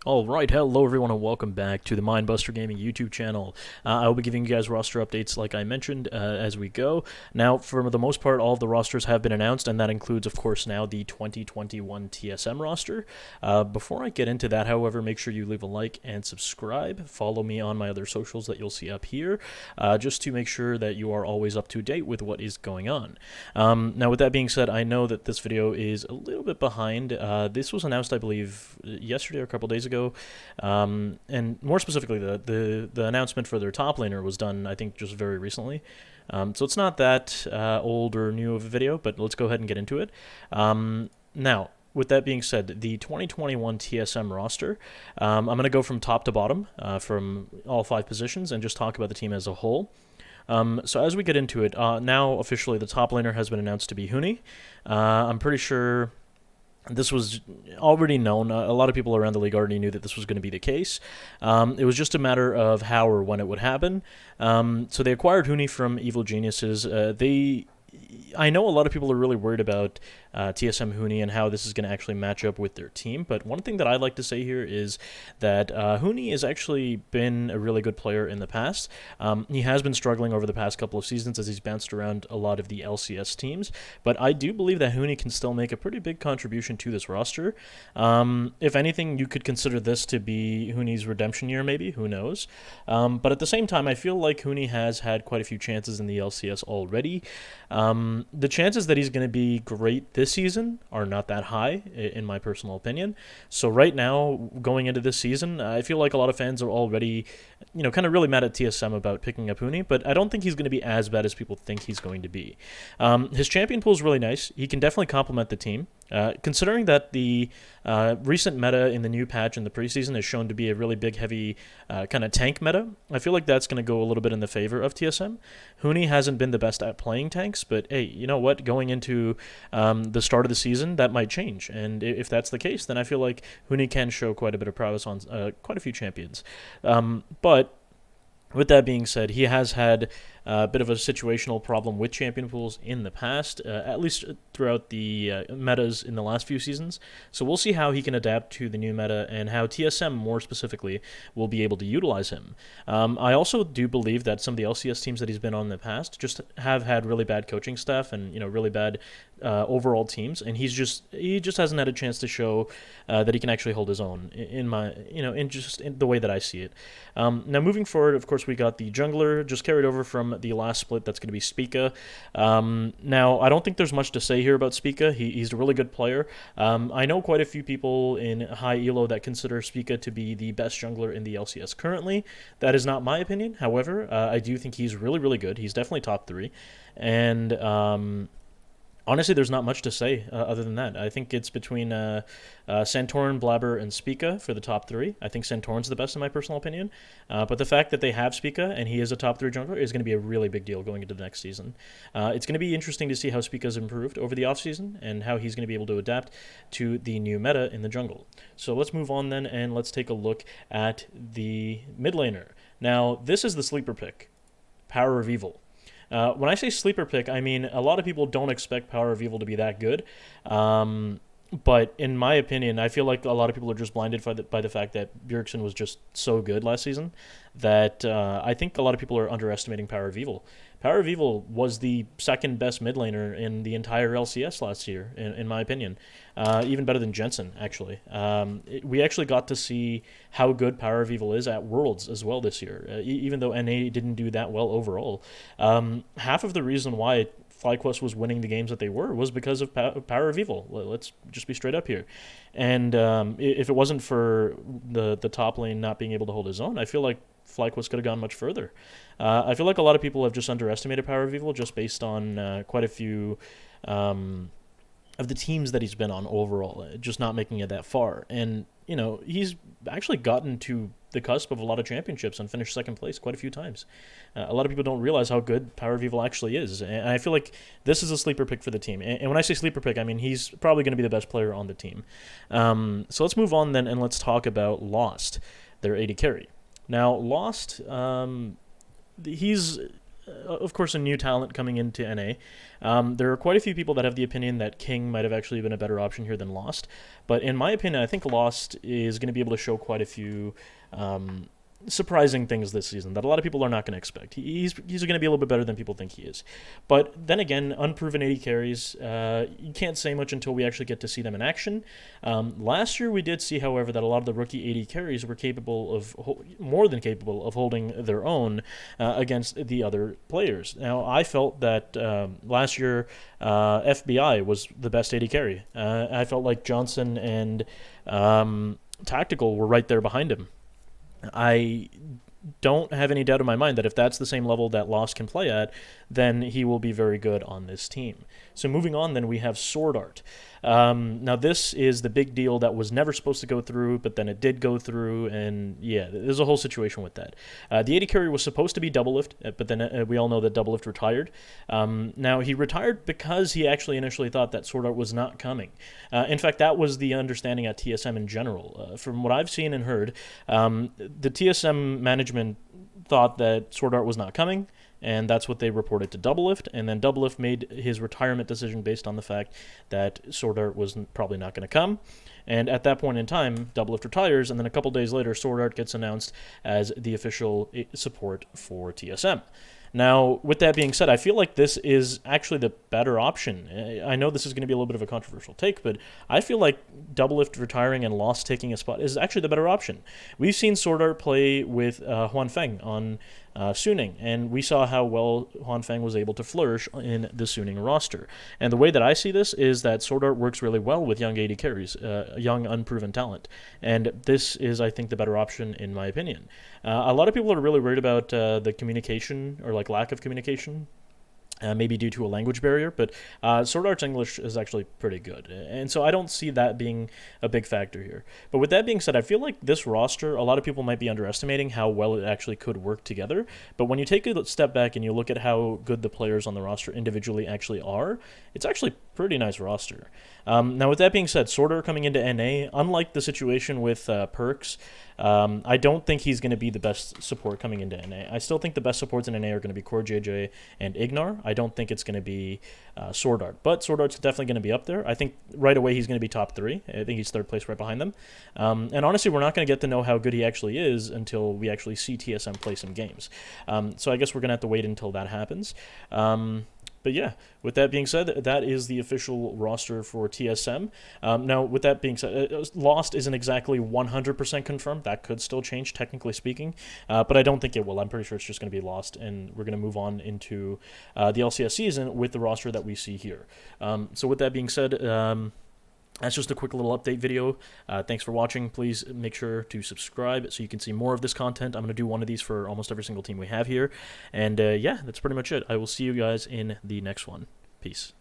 Alright, hello everyone and welcome back to the Minebuster Gaming YouTube channel. I will be giving you guys roster updates like I mentioned as we go. Now, for the most part, all of the rosters have been announced, and that includes, of course, now the 2021 TSM roster. Before I get into that, however, make sure you leave a like and subscribe. Follow me on my other socials that you'll see up here, just to make sure that you are always up to date with what is going on. Now, with that being said, I know that this video is a little bit behind. This was announced, I believe, yesterday or a couple days ago. And more specifically, the announcement for their top laner was done, I think, just very recently. So it's not that old or new of a video, but let's go ahead and get into it. Now, with that being said, the 2021 TSM roster, I'm going to go from top to bottom, from all 5 positions, and just talk about the team as a whole. So as we get into it, now officially the top laner has been announced to be Huni. I'm pretty sure this was already known. A lot of people around the league already knew that this was going to be the case. It was just a matter of how or when it would happen. So they acquired Huni from Evil Geniuses. I know a lot of people are really worried about TSM Huni and how this is going to actually match up with their team, but one thing that I like to say here is that Huni has actually been a really good player in the past. He has been struggling over the past couple of seasons as he's bounced around a lot of the LCS teams, but I do believe that Huni can still make a pretty big contribution to this roster. If anything, you could consider this to be Huni's redemption year, maybe, who knows. But at the same time, I feel like Huni has had quite a few chances in the LCS already. The chances that he's going to be great this season are not that high, in my personal opinion. So right now, going into this season, I feel like a lot of fans are already, kind of really mad at TSM about picking up Huni, but I don't think he's going to be as bad as people think he's going to be. His champion pool is really nice. He can definitely complement the team. Considering that the recent meta in the new patch in the preseason is shown to be a really big, heavy kind of tank meta, I feel like that's going to go a little bit in the favor of TSM. Huni hasn't been the best at playing tanks, but hey, you know what? Going into the start of the season, that might change. And if that's the case, then I feel like Huni can show quite a bit of prowess on quite a few champions. But with that being said, he has had a bit of a situational problem with champion pools in the past, at least throughout the metas in the last few seasons. So we'll see how he can adapt to the new meta and how TSM more specifically will be able to utilize him. I also do believe that some of the LCS teams that he's been on in the past just have had really bad coaching staff and really bad overall teams, and he just hasn't had a chance to show that he can actually hold his own in the way that I see it. Now moving forward, of course, we got the jungler just carried over from the last split. That's going to be Spika. Now, I don't think there's much to say here about Spika. He's a really good player. I know quite a few people in high elo that consider Spika to be the best jungler in the LCS currently. That is not my opinion. However, I do think he's really, really good. He's definitely top 3. And honestly, there's not much to say other than that. I think it's between Santorin, Blabber, and Spika for the top 3. I think Santorin's the best in my personal opinion. But the fact that they have Spika and he is a top 3 jungler is going to be a really big deal going into the next season. It's going to be interesting to see how Spika's improved over the offseason and how he's going to be able to adapt to the new meta in the jungle. So let's move on then and let's take a look at the mid laner. Now, this is the sleeper pick, Power of Evil. When I say sleeper pick, I mean a lot of people don't expect Power of Evil to be that good. But in my opinion, I feel like a lot of people are just blinded by the fact that Bjergsen was just so good last season that I think a lot of people are underestimating Power of Evil. Power of Evil was the second best mid laner in the entire LCS last year, in my opinion. Even better than Jensen, actually. We actually got to see how good Power of Evil is at Worlds as well this year, even though NA didn't do that well overall. Half of the reason why FlyQuest was winning the games that they were was because of Power of Evil. Let's just be straight up here. And if it wasn't for the top lane not being able to hold his own, I feel like FlyQuest could have gone much further. I feel like a lot of people have just underestimated Power of Evil just based on quite a few of the teams that he's been on overall, just not making it that far. And, he's actually gotten to the cusp of a lot of championships and finished second place quite a few times. A lot of people don't realize how good Power of Evil actually is. And I feel like this is a sleeper pick for the team. And when I say sleeper pick, I mean he's probably going to be the best player on the team. So let's move on then and let's talk about Lost, their AD carry. Now, Lost, he's of course, a new talent coming into NA. There are quite a few people that have the opinion that King might have actually been a better option here than Lost. But in my opinion, I think Lost is going to be able to show quite a few surprising things this season that a lot of people are not going to expect. He's going to be a little bit better than people think he is. But then again, unproven 80 carries, you can't say much until we actually get to see them in action. Last year we did see, however, that a lot of the rookie 80 carries were capable of, more than capable of holding their own against the other players. Now, I felt that last year FBI was the best 80 carry. I felt like Johnson and Tactical were right there behind him. I don't have any doubt in my mind that if that's the same level that Lost can play at, then he will be very good on this team. So moving on, then we have Sword Art. Now this is the big deal that was never supposed to go through, but then it did go through, and yeah, there's a whole situation with that. The 80 carry was supposed to be Doublelift, but then we all know that Doublelift retired. Now he retired because he actually initially thought that Sword Art was not coming. In fact, that was the understanding at TSM in general. From what I've seen and heard, the TSM management thought that Sword Art was not coming, and that's what they reported to Doublelift, and then Doublelift made his retirement decision based on the fact that Sword Art was probably not going to come. And at that point in time, Doublelift retires, and then a couple days later, Sword Art gets announced as the official support for TSM. Now, with that being said, I feel like this is actually the better option. I know this is going to be a little bit of a controversial take, but I feel like Doublelift retiring and Lost taking a spot is actually the better option. We've seen Sword Art play with Huan Feng on Suning, and we saw how well Huan Feng was able to flourish in the Suning roster. And the way that I see this is that Sword Art works really well with young 80 carries, young unproven talent. And this is, I think, the better option in my opinion. A lot of people are really worried about the communication, or like lack of communication, maybe due to a language barrier, but Sword Art's English is actually pretty good, and so I don't see that being a big factor here. But with that being said, I feel like this roster, a lot of people might be underestimating how well it actually could work together, but when you take a step back and you look at how good the players on the roster individually actually are, it's actually a pretty nice roster. Now, with that being said, Sword Art coming into NA, unlike the situation with Perks, I don't think he's going to be the best support coming into NA. I still think the best supports in NA are going to be Core JJ and Ignar. I don't think it's going to be Sword Art, but Sword Art's definitely going to be up there. I think right away he's going to be top 3. I think he's third place right behind them. And honestly, we're not going to get to know how good he actually is until we actually see TSM play some games. So I guess we're going to have to wait until that happens. But yeah, with that being said, that is the official roster for TSM. Now, with that being said, Lost isn't exactly 100% confirmed. That could still change, technically speaking, but I don't think it will. I'm pretty sure it's just going to be Lost, and we're going to move on into the LCS season with the roster that we see here. So with that being said, that's just a quick little update video. Thanks for watching. Please make sure to subscribe so you can see more of this content. I'm going to do one of these for almost every single team we have here. And yeah, that's pretty much it. I will see you guys in the next one. Peace.